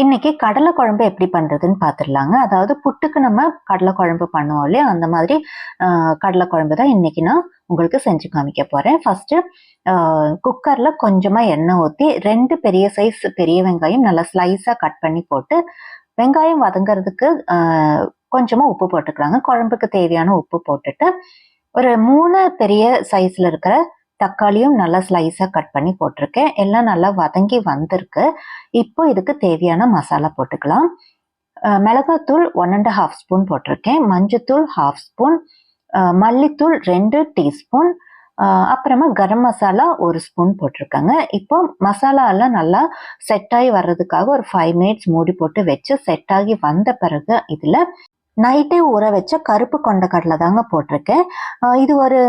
இன்னைக்கு கடலை குழம்பு எப்படி பண்றதுன்னு பார்த்துடலாங்க. அதாவது புட்டுக்கு நம்ம கடலை குழம்பு பண்ணுவோம் இல்லையா? அந்த மாதிரி கடலை குழம்பு தான் இன்னைக்கு நான் உங்களுக்கு செஞ்சு காமிக்க போறேன். ஃபர்ஸ்ட் குக்கர்ல கொஞ்சமா எண்ணெய் ஊற்றி 2 பெரிய சைஸ் பெரிய வெங்காயம் நல்லா ஸ்லைஸா கட் பண்ணி போட்டு, வெங்காயம் வதங்கிறதுக்கு கொஞ்சமா உப்பு போட்டுக்கலாங்க. குழம்புக்கு தேவையான உப்பு போட்டுட்டு, ஒரு 3 பெரிய சைஸ்ல இருக்கிற தக்காளியும் நல்லா ஸ்லைஸா கட் பண்ணி போட்டிருக்கேன். எல்லாம் நல்லா வதங்கி வந்திருக்கு. இப்போ இதுக்கு தேவையான மசாலா போட்டுக்கலாம். மிளகாத்தூள் 1 1/2 ஸ்பூன் போட்டிருக்கேன். மஞ்சத்தூள் 1/2 ஸ்பூன், மல்லித்தூள் 2 டீஸ்பூன், அப்புறமா கரம் மசாலா 1 ஸ்பூன் போட்டிருக்கேங்க. இப்போ மசாலா எல்லாம் நல்லா செட் ஆகி வர்றதுக்காக ஒரு 5 மினிட்ஸ் மூடி போட்டு வச்சு செட் ஆகி வந்த பிறகு இதில் நைட்டே ஊற வச்ச கருப்பு கொண்டக்கடலை தாங்க போட்டிருக்கேன். இது ஒரு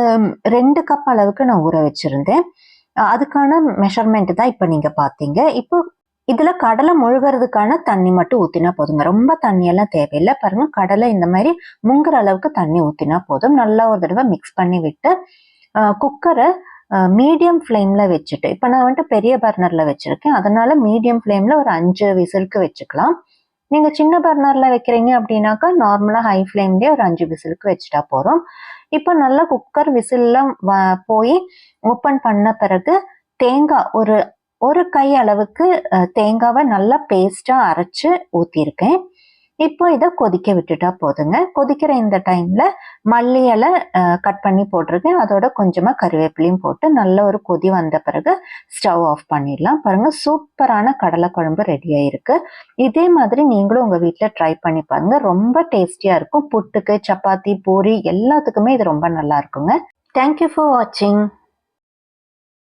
2 கப் அளவுக்கு நான் ஊற வச்சிருந்தேன். அதுக்கான மெஷர்மெண்ட் தான் இப்போ நீங்க பார்த்தீங்க. இப்போ இதுல கடலை முழுகிறதுக்கான தண்ணி மட்டும் ஊத்தினா போதுங்க. ரொம்ப தண்ணியெல்லாம் தேவையில்லை. பாருங்க, கடலை இந்த மாதிரி முங்குற அளவுக்கு தண்ணி ஊத்தினா போதும். நல்லா ஒரு தடவை மிக்ஸ் பண்ணி விட்டு குக்கரை மீடியம் ஃப்ளேம்ல வச்சுட்டு, இப்போ நான் வந்துட்டு பெரிய பர்னர்ல வச்சிருக்கேன், அதனால மீடியம் ஃப்ளேம்ல ஒரு 5 விசிலுக்கு வச்சுக்கலாம். நீங்க சின்ன பர்னர்ல வைக்கிறீங்க அப்படின்னாக்கா நார்மலா ஹை ஃப்ளேம்லயே ஒரு 5 விசிலுக்கு வச்சுட்டா போறோம். இப்போ நல்லா குக்கர் விசில்லாம் போய் ஓப்பன் பண்ண பிறகு தேங்காய் ஒரு கை அளவுக்கு தேங்காவை நல்லா பேஸ்டா அரைச்சு ஊத்திருக்கேன். இப்போ இதை கொதிக்க விட்டுட்டா போதுங்க. கொதிக்கிற இந்த டைம்ல மல்லி இலை கட் பண்ணி போட்டிருக்கேன். அதோட கொஞ்சமா கருவேப்பிலையும் போட்டு நல்ல ஒரு கொதி வந்த பிறகு ஸ்டவ் ஆஃப் பண்ணிடலாம். பாருங்க, சூப்பரான கடலை குழம்பு ரெடி ஆயிருக்கு. இதே மாதிரி நீங்களும் உங்க வீட்டுல ட்ரை பண்ணி பாருங்க. ரொம்ப டேஸ்டியா இருக்கும். புட்டுக்கு, சப்பாத்தி, பூரி எல்லாத்துக்குமே இது ரொம்ப நல்லா இருக்குங்க. தேங்க்யூ ஃபார் வாட்சிங்.